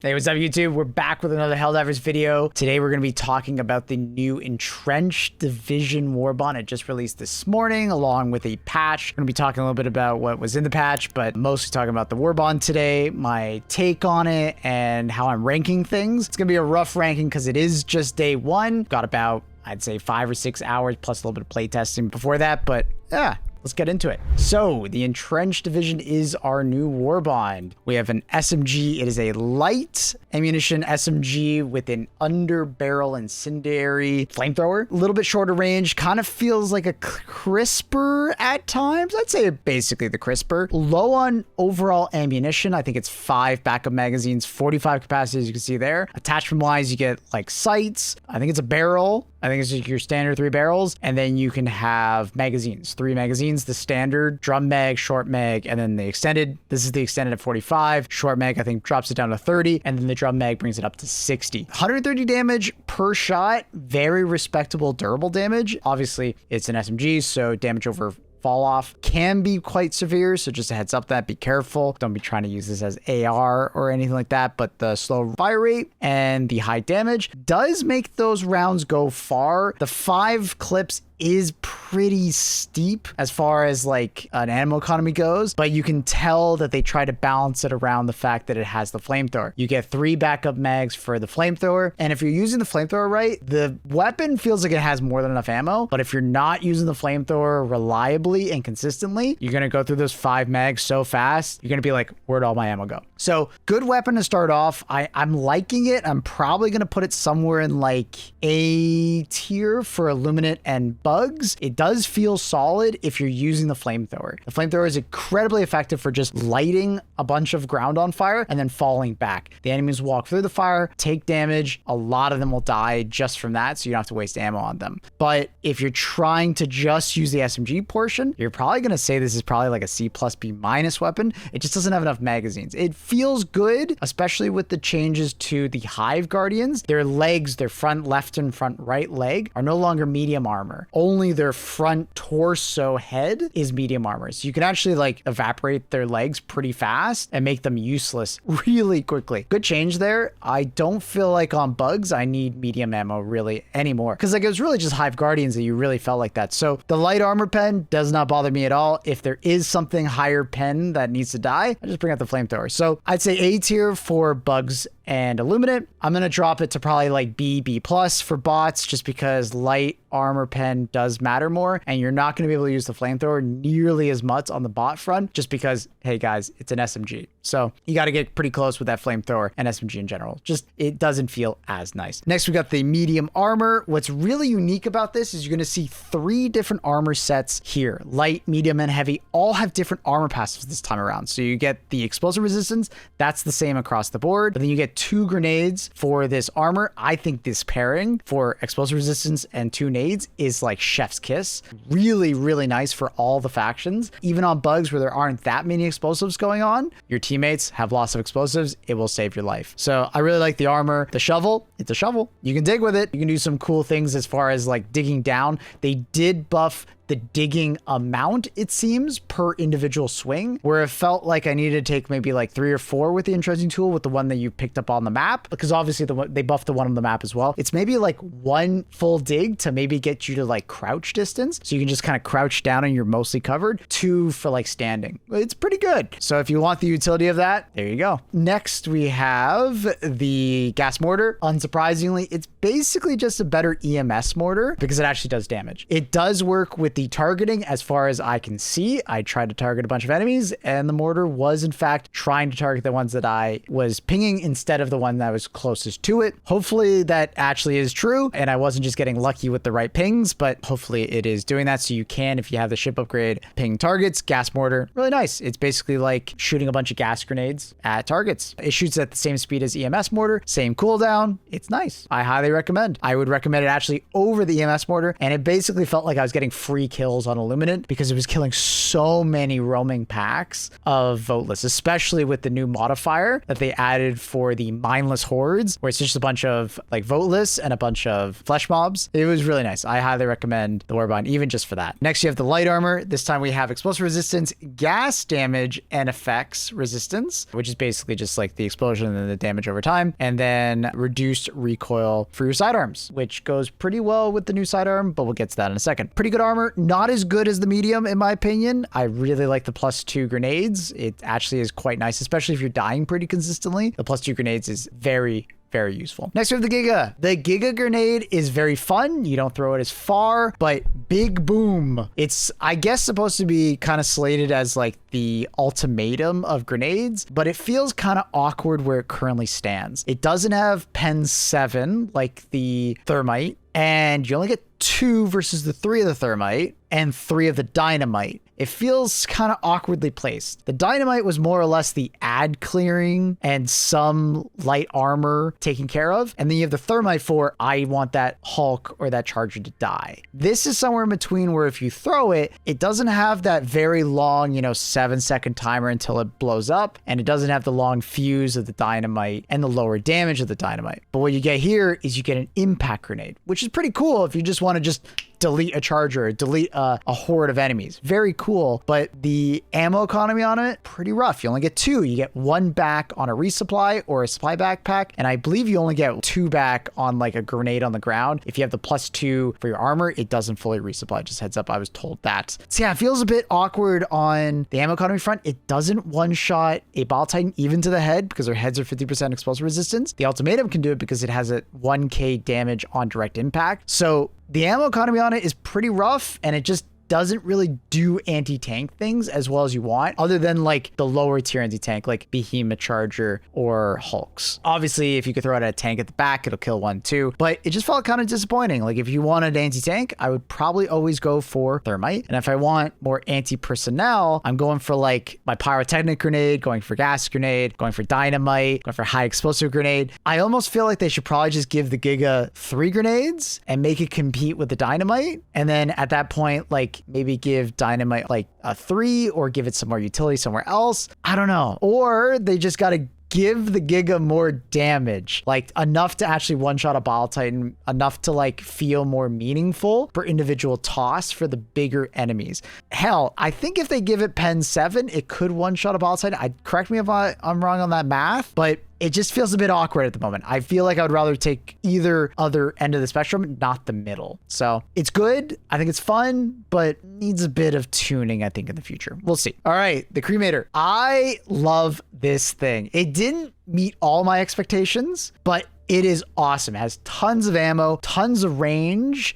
Hey, what's up YouTube? We're back with another Helldivers video. Today we're going to be talking about the new Entrenched Division Warbond. It just released this morning along with a patch. We're going to be talking a little bit about what was in the patch, but mostly talking about the Warbond today, my take on it, and how I'm ranking things. It's going to be a rough ranking because it is just day one. Got about, I'd say, 5 or 6 hours plus a little bit of playtesting before that, but yeah. Let's get into it. So the Entrenched Division is our new Warbond. We have an SMG. It is a light ammunition SMG with an under-barrel incendiary flamethrower. A little bit shorter range. Kind of feels like a crisper at times. I'd say basically the crisper. Low on overall ammunition. I think it's 5 backup magazines, 45 capacity, as you can see there. Attachment-wise, you get like sights. I think it's a barrel. I think it's just your standard 3 barrels. And then you can have magazines, 3 magazines. The standard drum mag, short mag, and then the extended. This is the extended at 45. Short mag, I think, drops it down to 30, and then the drum mag brings it up to 60. 130 damage per shot. Very respectable durable damage. Obviously, it's an SMG, so damage over fall off can be quite severe, so just a heads up that be careful. Don't be trying to use this as AR or anything like that, but the slow fire rate and the high damage does make those rounds go far. The 5 clips is pretty steep as far as like an ammo economy goes, but you can tell that they try to balance it around the fact that it has the flamethrower. You get 3 backup mags for the flamethrower, and if you're using the flamethrower right, the weapon feels like it has more than enough ammo, but if you're not using the flamethrower reliably and consistently, you're gonna go through those 5 mags so fast, you're gonna be like, where'd all my ammo go? So good weapon to start off. I'm liking it. I'm probably gonna put it somewhere in like A tier for Illuminate and bugs. It does feel solid if you're using the flamethrower. The flamethrower is incredibly effective for just lighting a bunch of ground on fire and then falling back. The enemies walk through the fire, take damage. A lot of them will die just from that, so you don't have to waste ammo on them. But if you're trying to just use the SMG portion, you're probably going to say this is probably like a C plus B minus weapon. It just doesn't have enough magazines. It feels good, especially with the changes to the Hive Guardians. Their legs, their front left and front right leg, are no longer medium armor. Only their front torso head is medium armor. So you can actually like evaporate their legs pretty fast and make them useless really quickly. Good change there. I don't feel like on bugs I need medium ammo really anymore, because like it was really just Hive Guardians that you really felt like that. So the light armor pen does not bother me at all. If there is something higher pen that needs to die, I just bring out the flamethrower. So I'd say A tier for bugs and Illuminate. I'm going to drop it to probably like B plus for bots, just because light armor pen does matter more, and you're not going to be able to use the flamethrower nearly as much on the bot front, just because, hey guys, it's an SMG. So you got to get pretty close with that flamethrower and SMG in general. Just, it doesn't feel as nice. Next, we got the medium armor. What's really unique about this is you're going to see 3 different armor sets here. Light, medium, and heavy all have different armor passives this time around. So you get the explosive resistance. That's the same across the board. But then you get 2 grenades for this armor. I think this pairing for explosive resistance and 2 nades is like chef's kiss. Really, really nice for all the factions. Even on bugs where there aren't that many explosives going on, your teammates have lots of explosives. It will save your life. So I really like the armor. The shovel, it's a shovel. You can dig with it. You can do some cool things as far as like digging down. They did buff the digging amount, it seems, per individual swing, where it felt like I needed to take maybe like 3 or 4 with the Entrenching tool with the one that you picked up on the map, because obviously they buffed the one on the map as well. It's maybe like 1 full dig to maybe get you to like crouch distance, so you can just kind of crouch down and you're mostly covered. 2 for like standing. It's pretty good. So if you want the utility of that, there you go. Next, we have the gas mortar. Unsurprisingly, it's basically just a better EMS mortar because it actually does damage. It does work with the targeting as far as I can see. I tried to target a bunch of enemies, and the mortar was in fact trying to target the ones that I was pinging instead of the one that was closest to it. Hopefully that actually is true, and I wasn't just getting lucky with the right pings, but hopefully it is doing that. So you can, if you have the ship upgrade, ping targets. Gas mortar, really nice. It's basically like shooting a bunch of gas grenades at targets. It shoots at the same speed as EMS mortar, same cooldown. It's nice. I highly recommend. I would recommend it actually over the EMS mortar, and it basically felt like I was getting free kills on Illuminant because it was killing so many roaming packs of voteless, especially with the new modifier that they added for the mindless hordes, where it's just a bunch of like voteless and a bunch of flesh mobs. It was really nice. I highly recommend the WARBOND, even just for that. Next, you have the light armor. This time we have explosive resistance, gas damage, and effects resistance, which is basically just like the explosion and the damage over time, and then reduced recoil for your sidearms, which goes pretty well with the new sidearm, but we'll get to that in a second. Pretty good armor, not as good as the medium in my opinion. I really like the +2 grenades. It actually is quite nice, especially if you're dying pretty consistently. The +2 grenades is very useful. Next, we have the Giga. The Giga grenade is very fun. You don't throw it as far, but big boom. It's, I guess, supposed to be kind of slated as like the ultimatum of grenades, but it feels kind of awkward where it currently stands. It doesn't have pen 7 like the thermite, and you only get 2 versus the 3 of the thermite and 3 of the dynamite. It feels kind of awkwardly placed. The dynamite was more or less the ad clearing and some light armor taken care of. And then you have the thermite for, I want that Hulk or that charger to die. This is somewhere in between where if you throw it, it doesn't have that very long, 7-second timer until it blows up. And it doesn't have the long fuse of the dynamite and the lower damage of the dynamite. But what you get here is you get an impact grenade, which is pretty cool if you just want to just delete a charger, delete a horde of enemies. Very cool, but the ammo economy on it, pretty rough. You only get 2. You get 1 back on a resupply or a supply backpack, and I believe you only get 2 back on like a grenade on the ground. If you have the +2 for your armor, it doesn't fully resupply. Just heads up, I was told that. So yeah, it feels a bit awkward on the ammo economy front. It doesn't one-shot a Bile Titan even to the head because their heads are 50% explosive resistance. The ultimatum can do it because it has a 1k damage on direct impact. So the ammo economy on it is pretty rough, and it just doesn't really do anti-tank things as well as you want, other than like the lower tier anti-tank like Behemoth Charger or Hulks. Obviously, if you could throw it at a tank at the back, it'll kill 1 too, but it just felt kind of disappointing. Like if you wanted anti-tank, I would probably always go for thermite. And if I want more anti-personnel, I'm going for like my pyrotechnic grenade, going for gas grenade, going for dynamite, going for high explosive grenade. I almost feel like they should probably just give the Giga 3 grenades and make it compete with the dynamite. And then at that point, like maybe give dynamite like a 3 or give it some more utility somewhere else. I don't know. Or they just got to give the Giga more damage, like enough to actually one-shot a Bile Titan, enough to like feel more meaningful per individual toss for the bigger enemies. Hell, I think if they give it pen 7, it could one-shot a Bile Titan. Correct me if I'm wrong on that math, but it just feels a bit awkward at the moment. I feel like I would rather take either other end of the spectrum, not the middle. So it's good. I think it's fun, but needs a bit of tuning, I think, in the future. We'll see. All right, the Cremator. I love this thing. It didn't meet all my expectations, but it is awesome. It has tons of ammo, tons of range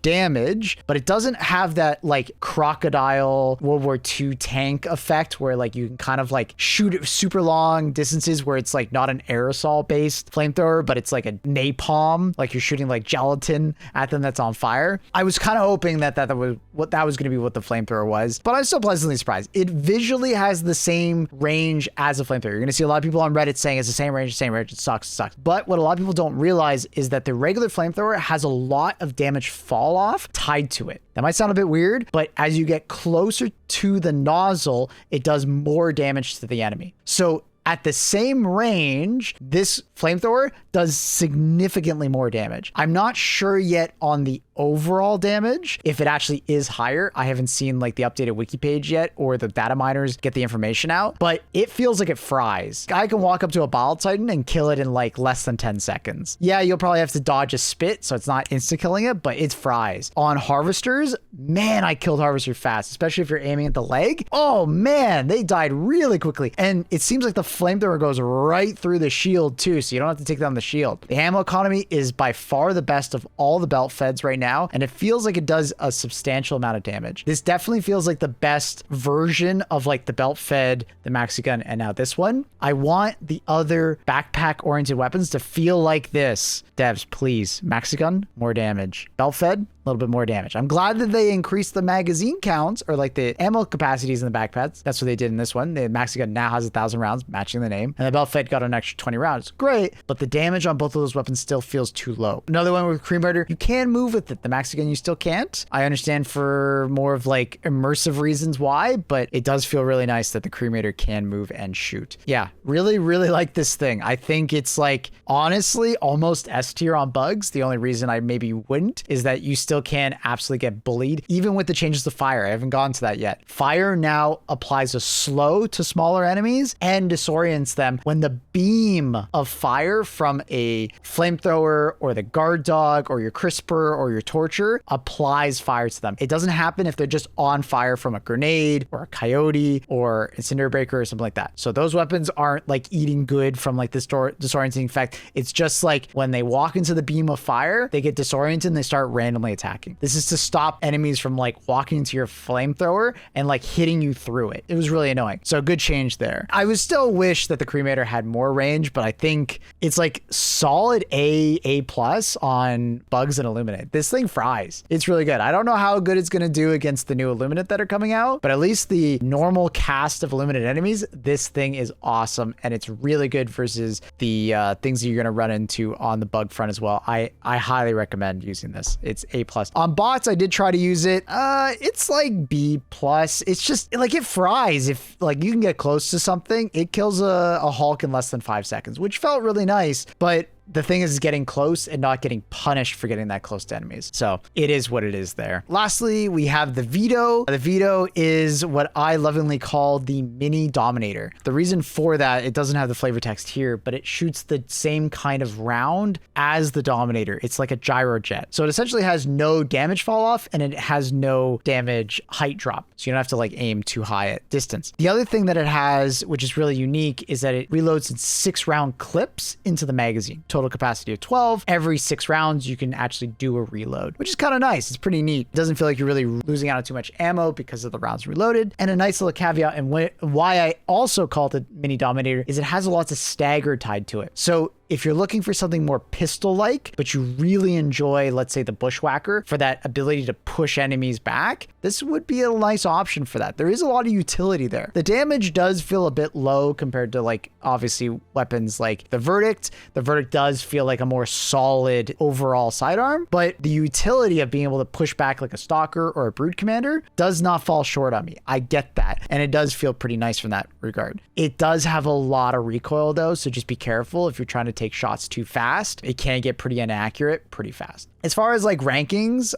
damage, but it doesn't have that like crocodile World War II tank effect where like you can kind of like shoot it super long distances where it's like not an aerosol based flamethrower, but it's like a napalm, like you're shooting like gelatin at them that's on fire. I was kind of hoping that was going to be what the flamethrower was, but I was so pleasantly surprised. It visually has the same range as a flamethrower. You're going to see a lot of people on Reddit saying it's the same range. It sucks. But what a lot of people don't realize is that the regular flamethrower has a lot of damage fall off tied to it. That might sound a bit weird, but as you get closer to the nozzle, it does more damage to the enemy. So at the same range, this flamethrower does significantly more damage. I'm not sure yet on the overall damage, if it actually is higher. I haven't seen like the updated wiki page yet or the data miners get the information out, but it feels like it fries. I can walk up to a Bile Titan and kill it in like less than 10 seconds. Yeah, you'll probably have to dodge a spit, so it's not insta killing it, but it's fries. On harvesters, man, I killed harvester fast, especially if you're aiming at the leg. Oh man, they died really quickly. And it seems like the flamethrower goes right through the shield too, so you don't have to take down the shield. The ammo economy is by far the best of all the belt feds right now, and it feels like it does a substantial amount of damage. This definitely feels like the best version of like the belt fed, the maxi gun, and now this one. I want the other backpack oriented weapons to feel like this. Devs, please, maxi gun, more damage. Belt fed, a little bit more damage. I'm glad that they increased the magazine counts or like the ammo capacities in the backpacks. That's what they did in this one. The maxi gun now has 1,000 rounds, matches matching the name. And the belt fed got an extra 20 rounds. Great, but the damage on both of those weapons still feels too low. Another one with Cremator, you can move with it. The max again, you still can't. I understand for more of like immersive reasons why, but it does feel really nice that the Cremator can move and shoot. Yeah, really, really like this thing. I think it's like, honestly, almost S tier on bugs. The only reason I maybe wouldn't is that you still can absolutely get bullied, even with the changes to fire. I haven't gone to that yet. Fire now applies a slow to smaller enemies and disorients them when the beam of fire from a flamethrower or the guard dog or your crisper or your torture applies fire to them. It doesn't happen if they're just on fire from a grenade or a coyote or a cinder breaker or something like that. So those weapons aren't like eating good from like this disorienting effect. It's just like when they walk into the beam of fire, they get disoriented and they start randomly attacking. This is to stop enemies from like walking into your flamethrower and like hitting you through it. It was really annoying. So good change there. I would still wish that the Cremator had more range, but I think it's like solid A plus on bugs and Illuminate. This thing fries. It's really good. I don't know how good it's going to do against the new Illuminate that are coming out, but at least the normal cast of Illuminate enemies, this thing is awesome. And it's really good versus the things that you're going to run into on the bug front as well. I highly recommend using this. It's A plus. On bots, I did try to use it. It's like B plus. It's just like it fries. If like you can get close to something, it kills a Hulk in less than 5 seconds, which felt really nice, but the thing is getting close and not getting punished for getting that close to enemies. So it is what it is there. Lastly, we have the Veto. The Veto is what I lovingly call the mini Dominator. The reason for that, it doesn't have the flavor text here, but it shoots the same kind of round as the Dominator. It's like a gyro jet. So it essentially has no damage fall off and it has no damage height drop. So you don't have to like aim too high at distance. The other thing that it has, which is really unique, is that it reloads in 6-round clips into the magazine. Total capacity of 12. Every 6 rounds, you can actually do a reload, which is kind of nice. It's pretty neat. It doesn't feel like you're really losing out on too much ammo because of the rounds reloaded. And a nice little caveat, and why I also called it Mini Dominator, is it has lots of stagger tied to it. So if you're looking for something more pistol-like, but you really enjoy, let's say, the Bushwhacker for that ability to push enemies back, this would be a nice option for that. There is a lot of utility there. The damage does feel a bit low compared to, like, obviously weapons like the Verdict. The Verdict does feel like a more solid overall sidearm, but the utility of being able to push back like a Stalker or a Brood Commander does not fall short on me. I get that, and it does feel pretty nice from that regard. It does have a lot of recoil, though, so just be careful if you're trying to take shots too fast. It can get pretty inaccurate pretty fast. As far as like rankings,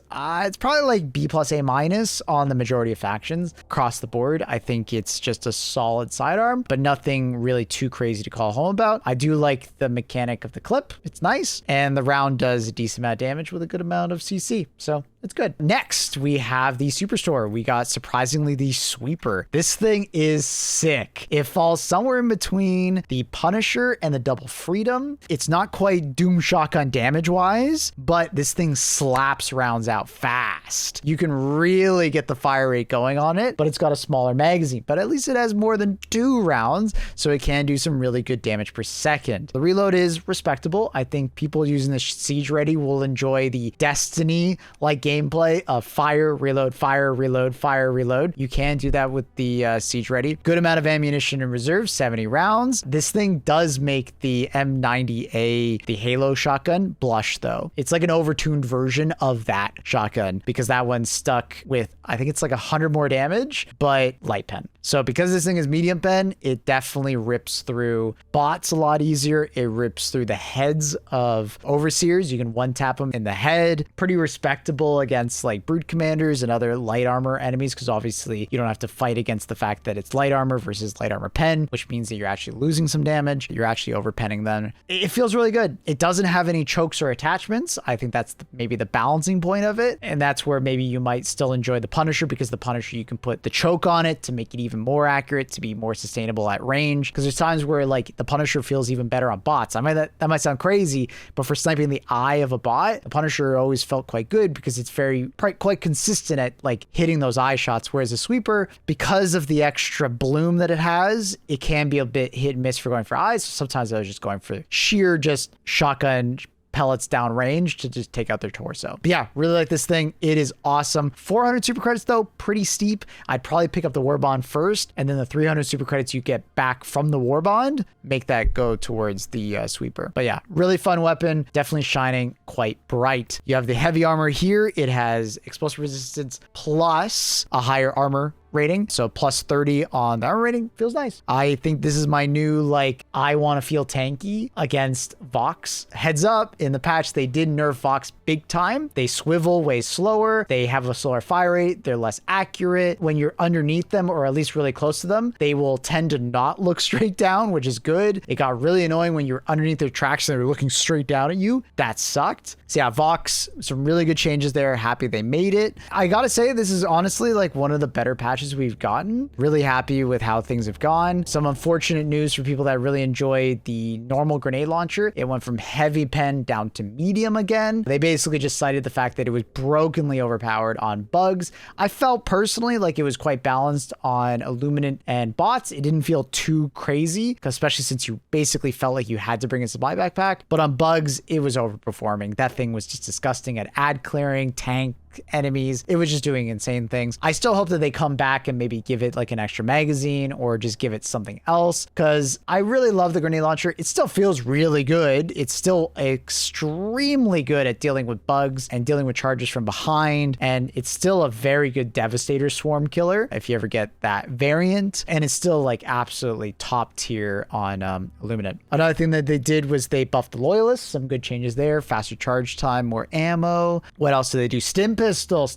it's probably like B plus A minus on the majority of factions across the board. I think it's just a solid sidearm, but nothing really too crazy to call home about. I do like the mechanic of the clip. It's nice. And the round does a decent amount of damage with a good amount of CC. So it's good. Next, we have the Superstore. We got, surprisingly, the Sweeper. This thing is sick. It falls somewhere in between the Punisher and the Double Freedom. It's not quite Doom Shotgun damage-wise, but this thing slaps rounds out fast. You can really get the fire rate going on it, but it's got a smaller magazine. But at least it has more than 2 rounds, so it can do some really good damage per second. The reload is respectable. I think people using the Siege Ready will enjoy the Destiny-like gameplay of fire, reload, fire, reload, fire, reload. You can do that with the Siege Ready. Good amount of ammunition in reserve, 70 rounds. This thing does make the M90A, the Halo shotgun, blush though. It's like an overtuned version of that shotgun because that one's stuck with, I think it's like 100 more damage, but light pen. So because this thing is medium pen, it definitely rips through bots a lot easier. It rips through the heads of overseers. You can one tap them in the head. Pretty respectable against like Brood Commanders and other light armor enemies because obviously you don't have to fight against the fact that it's light armor versus light armor pen, which means that you're actually losing some damage. You're actually overpenning them. It feels really good. It doesn't have any chokes or attachments. I think that's maybe the balancing point of it. And that's where maybe you might still enjoy the Punisher because the Punisher, you can put the choke on it to make it even more accurate, to be more sustainable at range. Because there's times where like the Punisher feels even better on bots. I mean, that might sound crazy, but for sniping the eye of a bot, the Punisher always felt quite good because it's quite consistent at like hitting those eye shots. Whereas a Sweeper, because of the extra bloom that it has, it can be a bit hit and miss for going for eyes. So sometimes I was just going for sheer just shotgun pellets downrange to just take out their torso. But yeah, really like this thing. It is awesome. 400 super credits though, pretty steep. I'd probably pick up the WARBOND first, and then the 300 super credits you get back from the WARBOND, make that go towards the sweeper. But yeah, really fun weapon, definitely shining quite bright. You have the heavy armor here. It has explosive resistance plus a higher armor rating, so plus 30 on the armor rating. Feels nice. I think this is my new, like, I want to feel tanky against Vox. Heads up, in the patch they did nerf Vox big time. They swivel way slower, they have a slower fire rate, they're less accurate. When you're underneath them, or at least really close to them, they will tend to not look straight down, which is good. It got really annoying when you're underneath their tracks and they're looking straight down at you. That sucked. So yeah, Vox, some really good changes there. Happy they made it. I gotta say, this is honestly like one of the better patches we've gotten. Really happy with how things have gone. Some unfortunate news for people that really enjoyed the normal grenade launcher. It went from heavy pen down to medium again. They basically just cited the fact that it was brokenly overpowered on bugs. I felt personally like it was quite balanced on Illuminant and bots. It didn't feel too crazy, especially since you basically felt like you had to bring a supply backpack. But on bugs, it was overperforming. That thing was just disgusting at ad clearing, tank enemies. It was just doing insane things. I still hope that they come back and maybe give it like an extra magazine or just give it something else, because I really love the grenade launcher. It still feels really good. It's still extremely good at dealing with bugs and dealing with charges from behind, and it's still a very good Devastator swarm killer if you ever get that variant, and it's still like absolutely top tier on Illuminant. Another thing that they did was they buffed the loyalists. Some good changes there. Faster charge time, more ammo. What else do they do? Stim pistol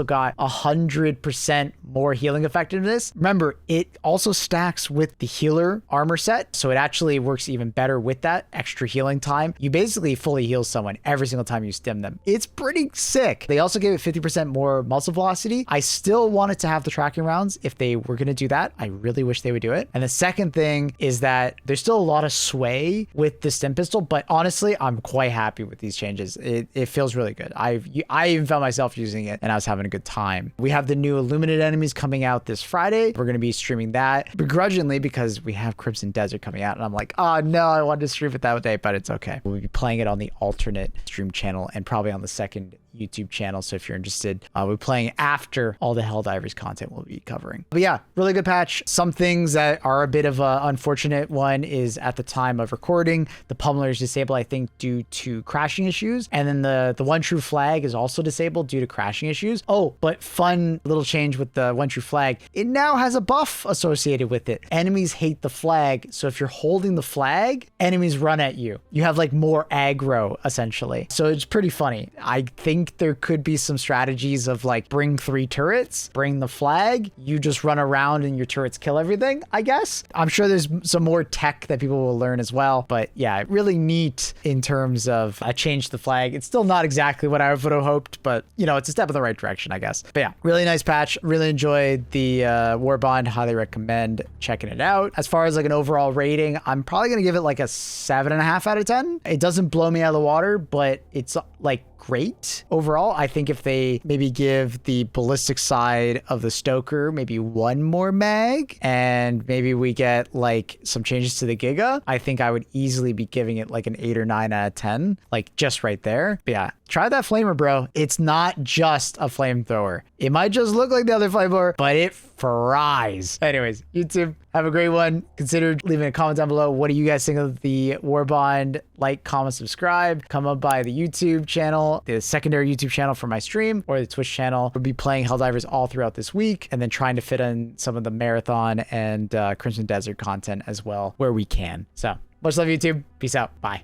got 100% more healing effectiveness. Remember, it also stacks with the healer armor set, so it actually works even better with that extra healing time. You basically fully heal someone every single time you stim them. It's pretty sick. They also gave it 50% more muzzle velocity. I still wanted to have the tracking rounds if they were going to do that. I really wish they would do it. And the second thing is that there's still a lot of sway with the stim pistol, but honestly, I'm quite happy with these changes. It feels really good. I even found myself using it and I was having a good time. We have the new Illuminated enemies coming out this Friday. We're going to be streaming that begrudgingly because we have Crimson Desert coming out, and I'm like, oh no, I wanted to stream it that day, but it's okay. We'll be playing it on the alternate stream channel and probably on the second YouTube channel. So if you're interested, we're playing after all the Helldivers content we'll be covering. But yeah, really good patch. Some things that are a bit of an unfortunate one is at the time of recording, the pummeler is disabled, I think, due to crashing issues. And then the one true flag is also disabled due to crashing issues. Oh, but fun little change with the one true flag. It now has a buff associated with it. Enemies hate the flag. So if you're holding the flag, enemies run at you. You have like more aggro essentially. So it's pretty funny. I think there could be some strategies of like bring 3 turrets, bring the flag, you just run around and your turrets kill everything, I guess. I'm sure there's some more tech that people will learn as well, but yeah, really neat in terms of a change to the flag. It's still not exactly what I would have hoped, but you know, it's a step in the right direction, I guess. But yeah, really nice patch. Really enjoyed the WARBOND. Highly recommend checking it out. As far as like an overall rating, I'm probably gonna give it like a 7.5 out of 10. It doesn't blow me out of the water, but it's like great overall. I think if they maybe give the ballistic side of the Stoker maybe 1 more mag, and maybe we get like some changes to the Giga, I think I would easily be giving it like an 8 or 9 out of 10, like just right there. But yeah, try that flamer, bro. It's not just a flamethrower. It might just look like the other flamethrower, but it fries. Anyways, YouTube, have a great one. Consider leaving a comment down below. What do you guys think of the WARBOND? Like, comment, subscribe. Come up by the YouTube channel, the secondary YouTube channel for my stream, or the Twitch channel. We'll be playing Helldivers all throughout this week, and then trying to fit in some of the marathon and Crimson Desert content as well where we can. So much love, YouTube. Peace out. Bye.